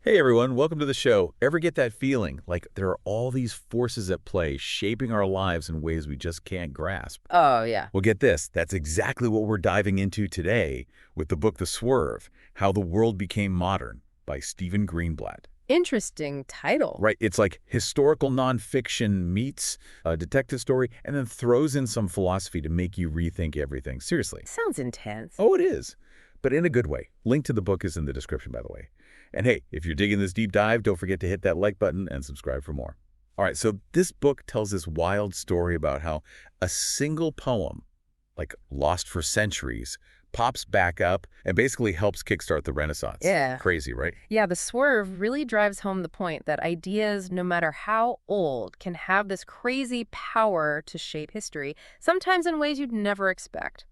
Hey everyone, welcome to the show. Ever get that feeling like there are all these forces at play shaping our lives in ways we just can't grasp? Oh, yeah. Well, get this. That's exactly what we're diving into today with the book The Swerve, How the World Became Modern by Stephen Greenblatt. Interesting title. Right, it's like historical nonfiction meets a detective story and then throws in some philosophy to make you rethink everything. Seriously. Sounds intense. Oh, it is, but in a good way. Link to the book is in the description, by the way. And hey, if you're digging this deep dive, don't forget to hit that like button and subscribe for more. All right, so this book tells this wild story about how a single poem, like lost for centuries, pops back up and basically helps kickstart the Renaissance. Yeah. Crazy, right? Yeah, the Swerve really drives home the point that ideas, no matter how old, can have this crazy power to shape history, sometimes in ways you'd never expect.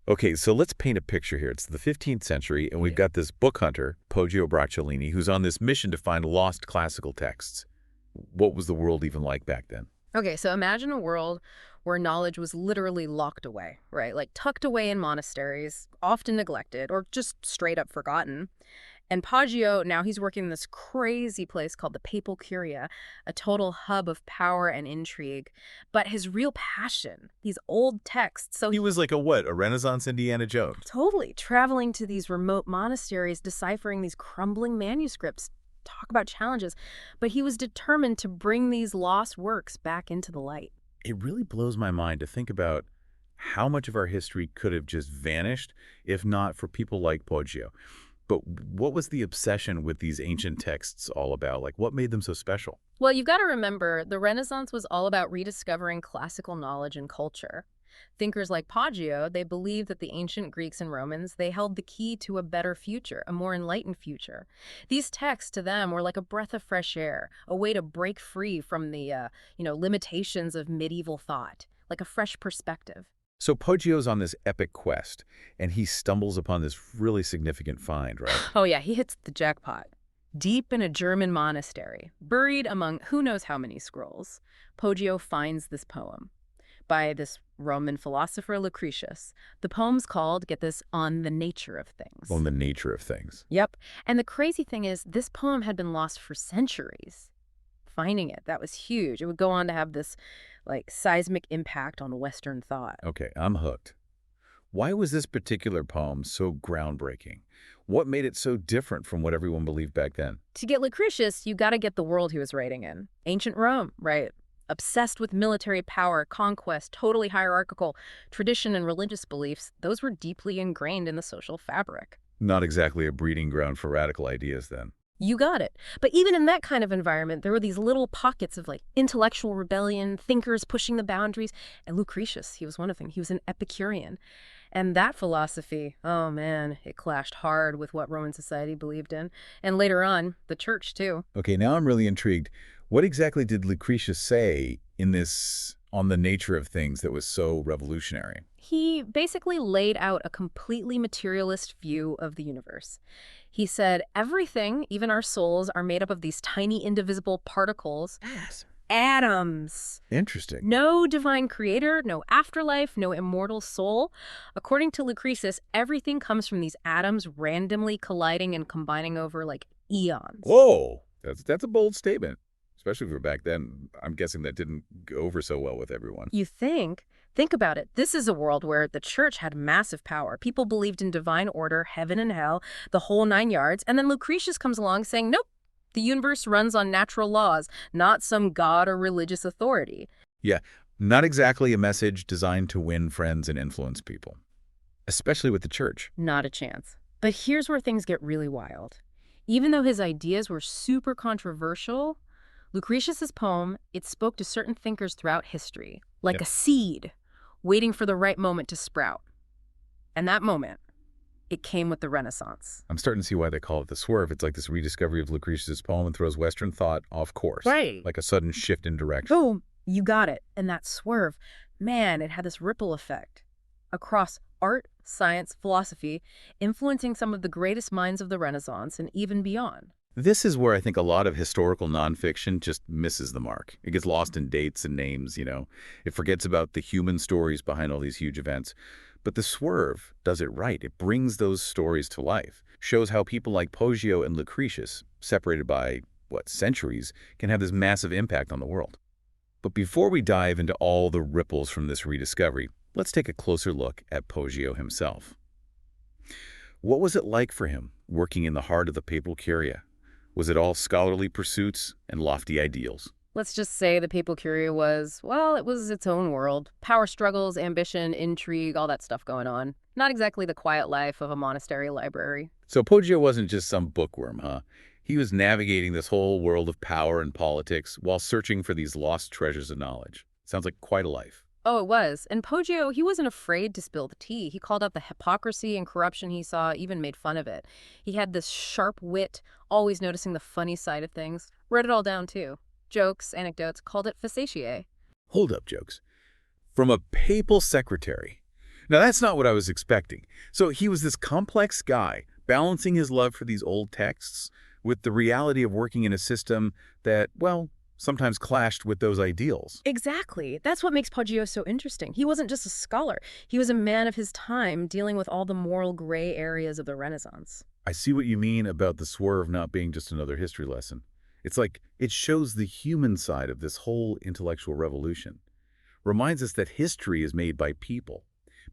Okay, so let's paint a picture here. It's the 15th century, and we've got this book hunter, Poggio Bracciolini, who's on this mission to find lost classical texts. What was the world even like back then? Okay, so imagine a world where knowledge was literally locked away, right? Like tucked away in monasteries, often neglected, or just straight up forgotten. And Poggio, now he's working in this crazy place called the Papal Curia, a total hub of power and intrigue. But his real passion, these old texts, so He was like a what? A Renaissance Indiana Jones? totally traveling to these remote monasteries, deciphering these crumbling manuscripts. Talk about challenges. But he was determined to bring these lost works back into the light. It really blows my mind to think about how much of our history could have just vanished if not for people like Poggio. But what was the obsession with these ancient texts all about? Like, what made them so special? Well, you've got to remember, the Renaissance was all about rediscovering classical knowledge and culture. Thinkers like Poggio, they believed that the ancient Greeks and Romans, they held the key to a better future, a more enlightened future. These texts to them were like a breath of fresh air, a way to break free from the, limitations of medieval thought, like a fresh perspective. So Poggio's on this epic quest, and he stumbles upon this really significant find, right? Oh yeah, he hits the jackpot. Deep in a German monastery, buried among who knows how many scrolls, Poggio finds this poem by this Roman philosopher Lucretius. The poem's called, get this, On the Nature of Things. On the nature of things. Yep. And the crazy thing is, this poem had been lost for centuries. Finding it, that was huge. It would go on to have this, like, seismic impact on Western thought. Okay, I'm hooked. Why was this particular poem so groundbreaking? What made it so different from what everyone believed back then? To get Lucretius, you got to get the world he was writing in. Ancient Rome, right? Obsessed with military power, conquest, totally hierarchical, tradition and religious beliefs, those were deeply ingrained in the social fabric. Not exactly a breeding ground for radical ideas then. You got it. But even in that kind of environment, there were these little pockets of like intellectual rebellion, thinkers pushing the boundaries. And Lucretius, he was one of them. He was an Epicurean. And that philosophy, oh man, it clashed hard with what Roman society believed in. And later on, the church too. Okay, now I'm really intrigued. What exactly did Lucretius say in this On the Nature of Things that was so revolutionary? He basically laid out a completely materialist view of the universe. He said, everything, even our souls, are made up of these tiny indivisible particles. Atoms. Interesting. No divine creator, no afterlife, no immortal soul. According to Lucretius, everything comes from these atoms randomly colliding and combining over like eons. Whoa, that's a bold statement, especially for back then. I'm guessing that didn't go over so well with everyone. You think? Think about it. This is a world where the church had massive power. People believed in divine order, heaven and hell, the whole nine yards. And then Lucretius comes along saying, nope, the universe runs on natural laws, not some god or religious authority. Yeah, not exactly a message designed to win friends and influence people, especially with the church. Not a chance. But here's where things get really wild. Even though his ideas were super controversial, Lucretius's poem, it spoke to certain thinkers throughout history, like a seed waiting for the right moment to sprout. And that moment, it came with the Renaissance. I'm starting to see why they call it the Swerve. It's like this rediscovery of Lucretius's poem and throws Western thought off course. Right. Like a sudden shift in direction. Boom, you got it. And that swerve, man, it had this ripple effect across art, science, philosophy, influencing some of the greatest minds of the Renaissance and even beyond. This is where I think a lot of historical nonfiction just misses the mark. It gets lost in dates and names, you know. It forgets about the human stories behind all these huge events. But the Swerve does it right. It brings those stories to life. shows how people like Poggio and Lucretius, separated by, what, centuries, can have this massive impact on the world. But before we dive into all the ripples from this rediscovery, let's take a closer look at Poggio himself. What was it like for him, working in the heart of the papal curia? Was it all scholarly pursuits and lofty ideals? Let's just say the papal curia was, well, it was its own world. Power struggles, ambition, intrigue, all that stuff going on. Not exactly the quiet life of a monastery library. So Poggio wasn't just some bookworm, huh? He was navigating this whole world of power and politics while searching for these lost treasures of knowledge. Sounds like quite a life. Oh, it was. And Poggio, he wasn't afraid to spill the tea. He called out the hypocrisy and corruption he saw, even made fun of it. He had this sharp wit, always noticing the funny side of things. Wrote it all down, too. Jokes, anecdotes, called it facetiae. Hold up, jokes. From a papal secretary. Now, that's not what I was expecting. So he was this complex guy, balancing his love for these old texts with the reality of working in a system that, well, sometimes clashed with those ideals. Exactly. That's what makes Poggio so interesting. He wasn't just a scholar. He was a man of his time, dealing with all the moral gray areas of the Renaissance. I see what you mean about the Swerve not being just another history lesson. It's like it shows the human side of this whole intellectual revolution. Reminds us that history is made by people.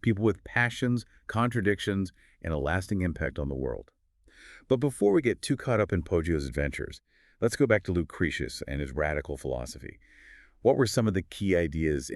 People with passions, contradictions, and a lasting impact on the world. But before we get too caught up in Poggio's adventures, let's go back to Lucretius and his radical philosophy. What were some of the key ideas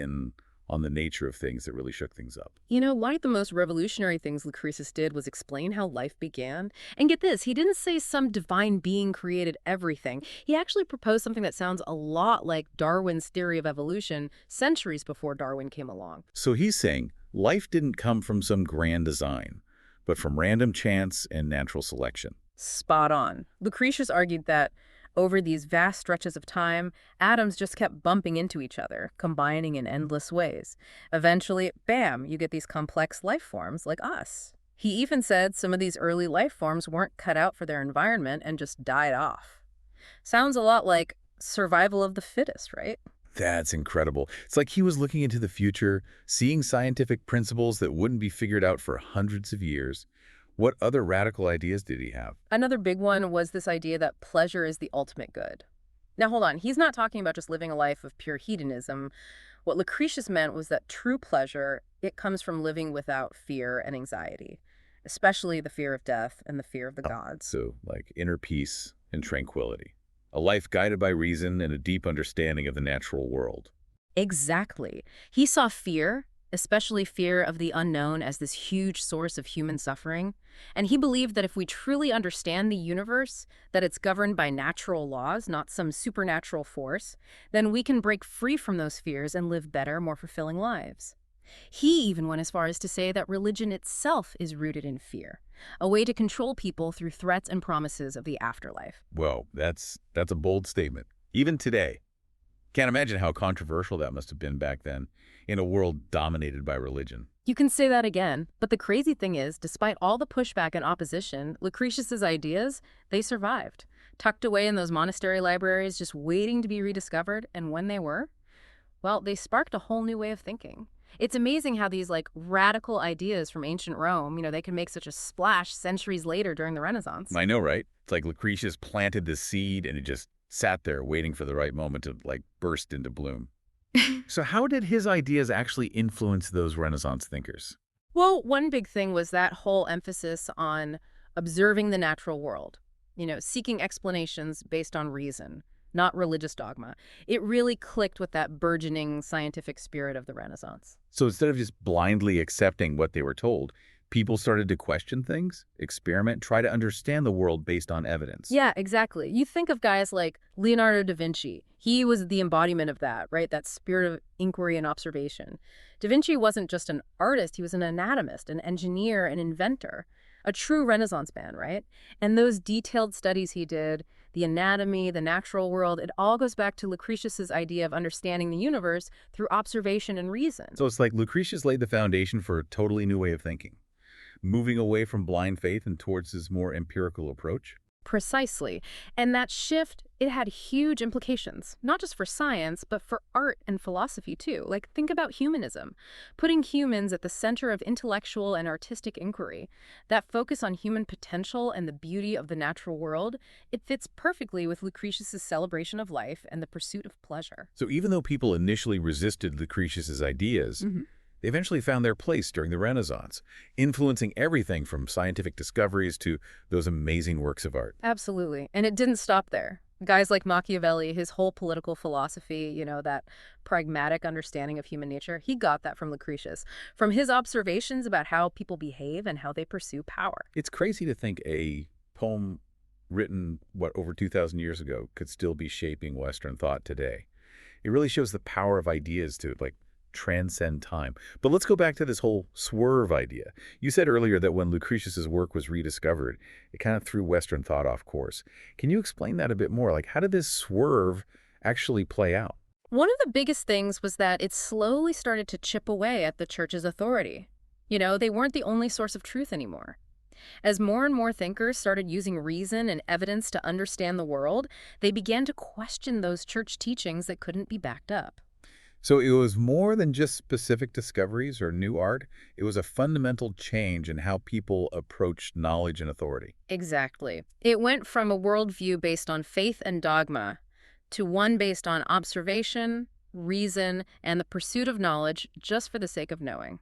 on the nature of things that really shook things up? You know, one of the most revolutionary things Lucretius did was explain how life began. And get this, he didn't say some divine being created everything. He actually proposed something that sounds a lot like Darwin's theory of evolution centuries before Darwin came along. So he's saying life didn't come from some grand design, but from random chance and natural selection. Spot on. Lucretius argued that over these vast stretches of time, atoms just kept bumping into each other, combining in endless ways. Eventually, bam, you get these complex life forms like us. He even said some of these early life forms weren't cut out for their environment and just died off. Sounds a lot like survival of the fittest, right? That's incredible. It's like he was looking into the future, seeing scientific principles that wouldn't be figured out for hundreds of years. What other radical ideas did he have? Another big one was this idea that pleasure is the ultimate good. Now, hold on. He's not talking about just living a life of pure hedonism. What Lucretius meant was that true pleasure, it comes from living without fear and anxiety, especially the fear of death and the fear of the gods. So, like inner peace and tranquility. A life guided by reason and a deep understanding of the natural world. Exactly. He saw fear, especially fear of the unknown, as this huge source of human suffering. And he believed that if we truly understand the universe, that it's governed by natural laws, not some supernatural force, then we can break free from those fears and live better, more fulfilling lives. He even went as far as to say that religion itself is rooted in fear, a way to control people through threats and promises of the afterlife. Whoa, that's a bold statement. Even today. Can't imagine how controversial that must have been back then in a world dominated by religion. You can say that again, but the crazy thing is, despite all the pushback and opposition, Lucretius's ideas, they survived, tucked away in those monastery libraries, just waiting to be rediscovered, and when they were, well, they sparked a whole new way of thinking. It's amazing how these, radical ideas from ancient Rome, they can make such a splash centuries later during the Renaissance. I know, right? It's like Lucretius planted the seed and it just sat there waiting for the right moment to, burst into bloom. So how did his ideas actually influence those Renaissance thinkers? Well, one big thing was that whole emphasis on observing the natural world, seeking explanations based on reason, not religious dogma. It really clicked with that burgeoning scientific spirit of the Renaissance. So instead of just blindly accepting what they were told, people started to question things, experiment, try to understand the world based on evidence. Yeah, exactly. You think of guys like Leonardo da Vinci. He was the embodiment of that, right? That spirit of inquiry and observation. Da Vinci wasn't just an artist. He was an anatomist, an engineer, an inventor, a true Renaissance man, right? And those detailed studies he did, the anatomy, the natural world, it all goes back to Lucretius's idea of understanding the universe through observation and reason. So it's like Lucretius laid the foundation for a totally new way of thinking, moving away from blind faith and towards this more empirical approach. Precisely. And that shift, it had huge implications, not just for science, but for art and philosophy too. Like, think about humanism, putting humans at the center of intellectual and artistic inquiry. That focus on human potential and the beauty of the natural world, it fits perfectly with Lucretius's celebration of life and the pursuit of pleasure. So even though people initially resisted Lucretius's ideas, they eventually found their place during the Renaissance, influencing everything from scientific discoveries to those amazing works of art. Absolutely. And it didn't stop there. Guys like Machiavelli, his whole political philosophy, that pragmatic understanding of human nature, he got that from Lucretius, from his observations about how people behave and how they pursue power. It's crazy to think a poem written, over 2,000 years ago could still be shaping Western thought today. It really shows the power of ideas to, transcend time. But let's go back to this whole swerve idea. You said earlier that when Lucretius's work was rediscovered, it kind of threw Western thought off course. Can you explain that a bit more? How did this swerve actually play out? One of the biggest things was that it slowly started to chip away at the church's authority. They weren't the only source of truth anymore. As more and more thinkers started using reason and evidence to understand the world, they began to question those church teachings that couldn't be backed up. So it was more than just specific discoveries or new art. It was a fundamental change in how people approached knowledge and authority. Exactly. It went from a worldview based on faith and dogma to one based on observation, reason, and the pursuit of knowledge just for the sake of knowing.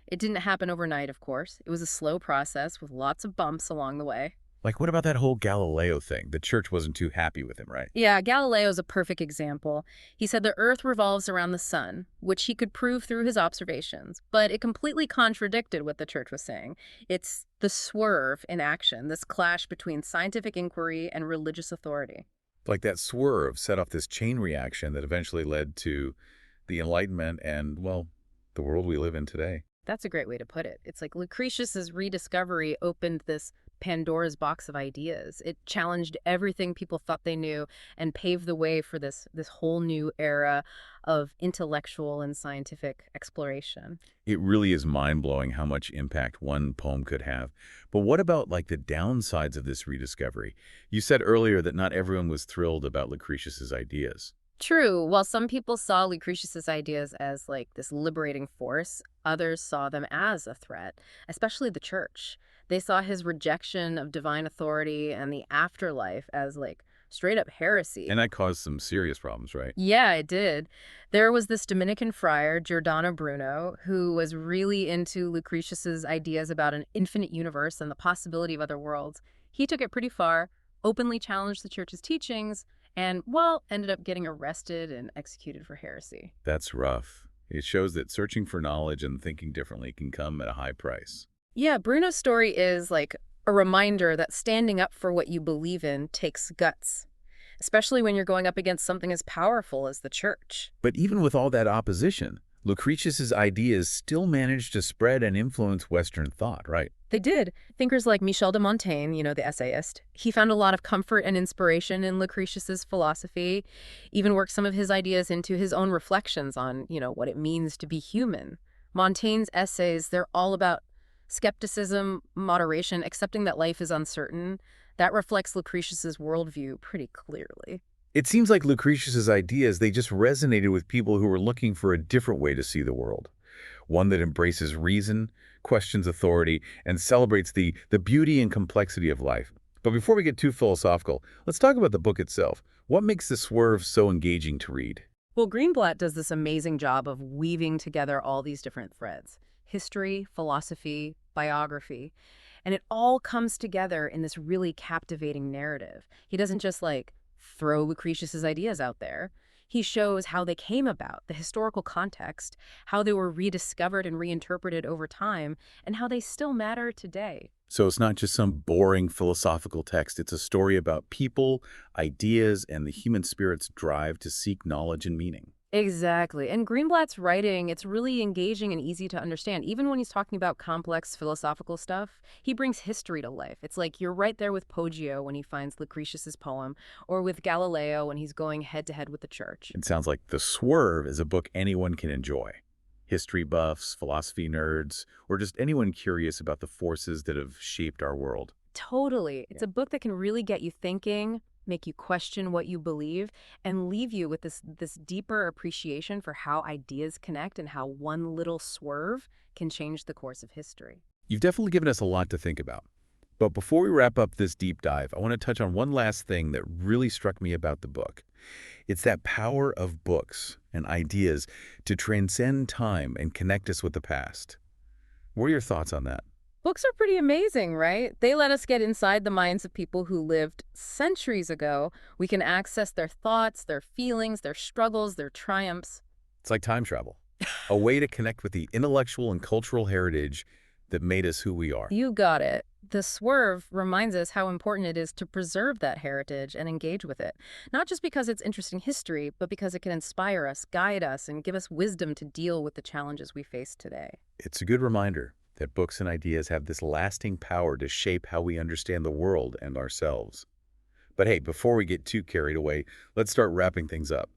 It didn't happen overnight, of course. It was a slow process with lots of bumps along the way. What about that whole Galileo thing? The church wasn't too happy with him, right? Yeah, Galileo's a perfect example. He said the Earth revolves around the sun, which he could prove through his observations, but it completely contradicted what the church was saying. It's the swerve in action, this clash between scientific inquiry and religious authority. That swerve set off this chain reaction that eventually led to the Enlightenment and, the world we live in today. That's a great way to put it. It's like Lucretius's rediscovery opened this Pandora's box of ideas. It challenged everything people thought they knew and paved the way for this whole new era of intellectual and scientific exploration. It really is mind-blowing how much impact one poem could have. But what about the downsides of this rediscovery? You said earlier that not everyone was thrilled about Lucretius's ideas. True. While some people saw Lucretius's ideas as this liberating force, others saw them as a threat, especially the church. They saw his rejection of divine authority and the afterlife as straight up heresy. And that caused some serious problems, right? Yeah, it did. There was this Dominican friar, Giordano Bruno, who was really into Lucretius's ideas about an infinite universe and the possibility of other worlds. He took it pretty far, openly challenged the church's teachings, and, ended up getting arrested and executed for heresy. That's rough. It shows that searching for knowledge and thinking differently can come at a high price. Yeah, Bruno's story is a reminder that standing up for what you believe in takes guts, especially when you're going up against something as powerful as the church. But even with all that opposition, Lucretius's ideas still managed to spread and influence Western thought, right? They did. Thinkers like Michel de Montaigne, the essayist, he found a lot of comfort and inspiration in Lucretius's philosophy, even worked some of his ideas into his own reflections on, what it means to be human. Montaigne's essays, they're all about skepticism, moderation, accepting that life is uncertain. That reflects Lucretius's worldview pretty clearly. It seems like Lucretius's ideas, they just resonated with people who were looking for a different way to see the world. One that embraces reason, questions authority, and celebrates the beauty and complexity of life. But before we get too philosophical, let's talk about the book itself. What makes the Swerve so engaging to read? Well, Greenblatt does this amazing job of weaving together all these different threads: history, philosophy, biography. And it all comes together in this really captivating narrative. He doesn't just throw Lucretius's ideas out there. He shows how they came about, the historical context, how they were rediscovered and reinterpreted over time, and how they still matter today. So it's not just some boring philosophical text. It's a story about people, ideas, and the human spirit's drive to seek knowledge and meaning. Exactly. And Greenblatt's writing, it's really engaging and easy to understand. Even when he's talking about complex philosophical stuff, he brings history to life. It's like you're right there with Poggio when he finds Lucretius's poem, or with Galileo when he's going head-to-head with the church. It sounds like The Swerve is a book anyone can enjoy. History buffs, philosophy nerds, or just anyone curious about the forces that have shaped our world. Totally. It's a book that can really get you thinking, make you question what you believe, and leave you with this deeper appreciation for how ideas connect and how one little swerve can change the course of history. You've definitely given us a lot to think about. But before we wrap up this deep dive, I want to touch on one last thing that really struck me about the book. It's that power of books and ideas to transcend time and connect us with the past. What are your thoughts on that? Books are pretty amazing, right? They let us get inside the minds of people who lived centuries ago. We can access their thoughts, their feelings, their struggles, their triumphs. It's like time travel, a way to connect with the intellectual and cultural heritage that made us who we are. You got it. The Swerve reminds us how important it is to preserve that heritage and engage with it. Not just because it's interesting history, but because it can inspire us, guide us, and give us wisdom to deal with the challenges we face today. It's a good reminder that books and ideas have this lasting power to shape how we understand the world and ourselves. But hey, before we get too carried away, let's start wrapping things up.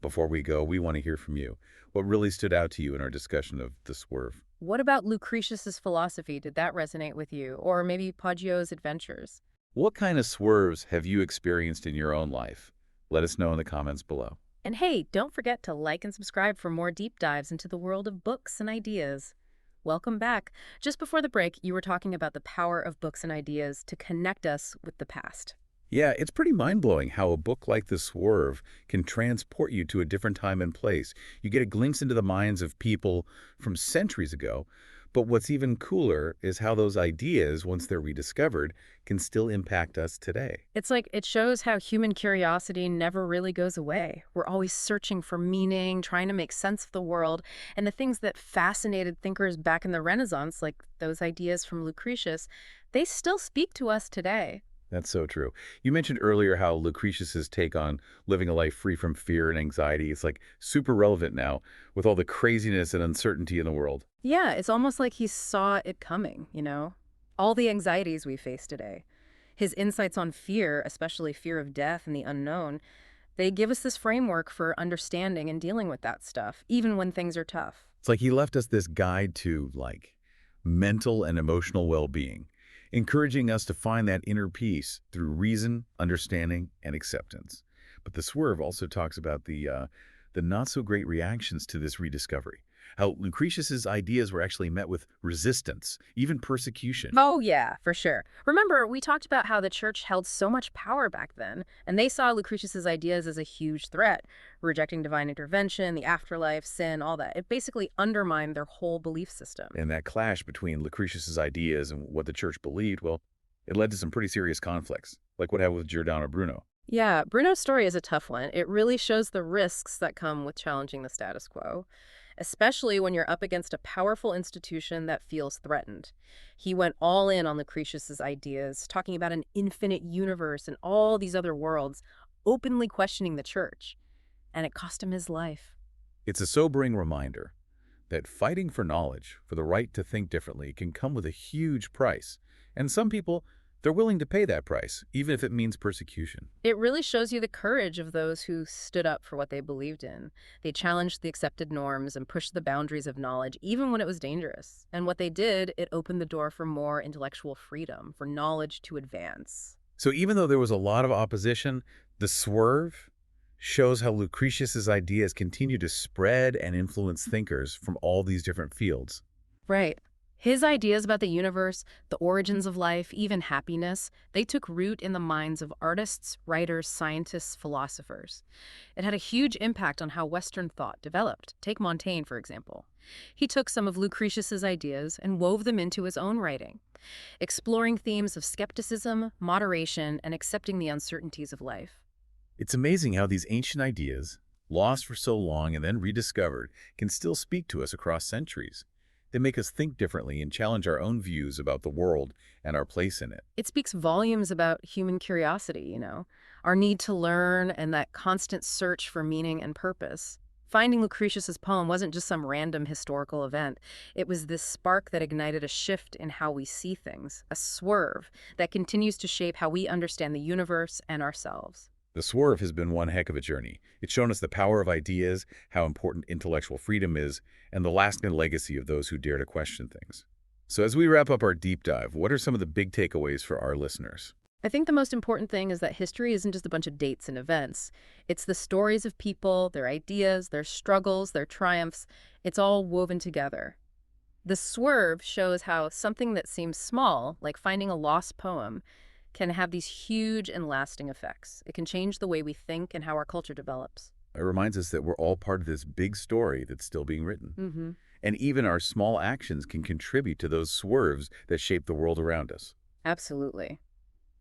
Before we go, we want to hear from you. What really stood out to you in our discussion of the Swerve? What about Lucretius's philosophy? Did that resonate with you? Or maybe Poggio's adventures? What kind of swerves have you experienced in your own life? Let us know in the comments below. And hey, don't forget to like and subscribe for more deep dives into the world of books and ideas. Welcome back. Just before the break, you were talking about the power of books and ideas to connect us with the past. Yeah, it's pretty mind-blowing how a book like The Swerve can transport you to a different time and place. You get a glimpse into the minds of people from centuries ago, but what's even cooler is how those ideas, once they're rediscovered, can still impact us today. It's like it shows how human curiosity never really goes away. We're always searching for meaning, trying to make sense of the world, and the things that fascinated thinkers back in the Renaissance, like those ideas from Lucretius, they still speak to us today. That's so true. You mentioned earlier how Lucretius's take on living a life free from fear and anxiety is like super relevant now with all the craziness and uncertainty in the world. Yeah, it's almost like he saw it coming, you know? All the anxieties we face today. His insights on fear, especially fear of death and the unknown, they give us this framework for understanding and dealing with that stuff, even when things are tough. It's like he left us this guide to like mental and emotional well-being, encouraging us to find that inner peace through reason, understanding, and acceptance. But the Swerve also talks about the not-so-great reactions to this rediscovery, how Lucretius's ideas were actually met with resistance, even persecution. Oh, yeah, for sure. Remember, we talked about how the church held so much power back then, and they saw Lucretius's ideas as a huge threat, rejecting divine intervention, the afterlife, sin, all that. It basically undermined their whole belief system. And that clash between Lucretius's ideas and what the church believed, well, it led to some pretty serious conflicts, like what happened with Giordano Bruno. Yeah, Bruno's story is a tough one. It really shows the risks that come with challenging the status quo, especially when you're up against a powerful institution that feels threatened. He went all in on Lucretius's ideas, talking about an infinite universe and all these other worlds, openly questioning the church. And it cost him his life. It's a sobering reminder that fighting for knowledge, for the right to think differently, can come with a huge price. And some people, they're willing to pay that price, even if it means persecution. It really shows you the courage of those who stood up for what they believed in. They challenged the accepted norms and pushed the boundaries of knowledge, even when it was dangerous. And what they did, it opened the door for more intellectual freedom, for knowledge to advance. So even though there was a lot of opposition, the Swerve shows how Lucretius's ideas continue to spread and influence thinkers from all these different fields. Right. His ideas about the universe, the origins of life, even happiness, they took root in the minds of artists, writers, scientists, philosophers. It had a huge impact on how Western thought developed. Take Montaigne, for example. He took some of Lucretius's ideas and wove them into his own writing, exploring themes of skepticism, moderation, and accepting the uncertainties of life. It's amazing how these ancient ideas, lost for so long and then rediscovered, can still speak to us across centuries. They make us think differently and challenge our own views about the world and our place in it. It speaks volumes about human curiosity, you know, our need to learn and that constant search for meaning and purpose. Finding Lucretius's poem wasn't just some random historical event. It was this spark that ignited a shift in how we see things, a swerve that continues to shape how we understand the universe and ourselves. The Swerve has been one heck of a journey. It's shown us the power of ideas, how important intellectual freedom is, and the lasting legacy of those who dare to question things. So as we wrap up our deep dive, what are some of the big takeaways for our listeners? I think the most important thing is that history isn't just a bunch of dates and events. It's the stories of people, their ideas, their struggles, their triumphs. It's all woven together. The Swerve shows how something that seems small, like finding a lost poem, can have these huge and lasting effects. It can change the way we think and how our culture develops. It reminds us that we're all part of this big story that's still being written. Mm-hmm. And even our small actions can contribute to those swerves that shape the world around us. Absolutely.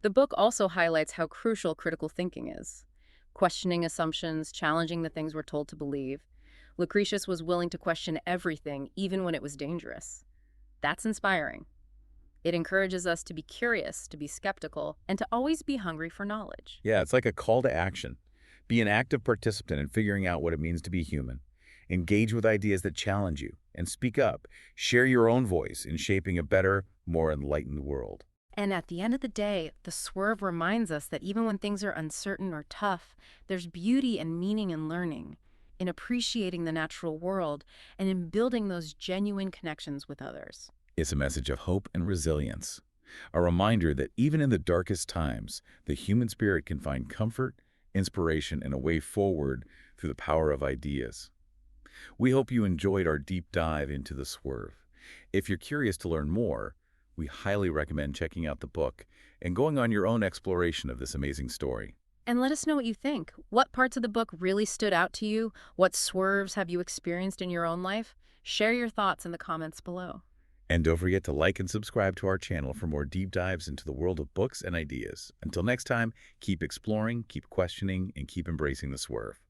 The book also highlights how crucial critical thinking is. Questioning assumptions, challenging the things we're told to believe. Lucretius was willing to question everything, even when it was dangerous. That's inspiring. It encourages us to be curious, to be skeptical, and to always be hungry for knowledge. Yeah, it's like a call to action. Be an active participant in figuring out what it means to be human. Engage with ideas that challenge you, and speak up. Share your own voice in shaping a better, more enlightened world. And at the end of the day, the Swerve reminds us that even when things are uncertain or tough, there's beauty and meaning in learning, in appreciating the natural world, and in building those genuine connections with others. It's a message of hope and resilience. A reminder that even in the darkest times, the human spirit can find comfort, inspiration, and a way forward through the power of ideas. We hope you enjoyed our deep dive into the Swerve. If you're curious to learn more, we highly recommend checking out the book and going on your own exploration of this amazing story. And let us know what you think. What parts of the book really stood out to you? What swerves have you experienced in your own life? Share your thoughts in the comments below. And don't forget to like and subscribe to our channel for more deep dives into the world of books and ideas. Until next time, keep exploring, keep questioning, and keep embracing the Swerve.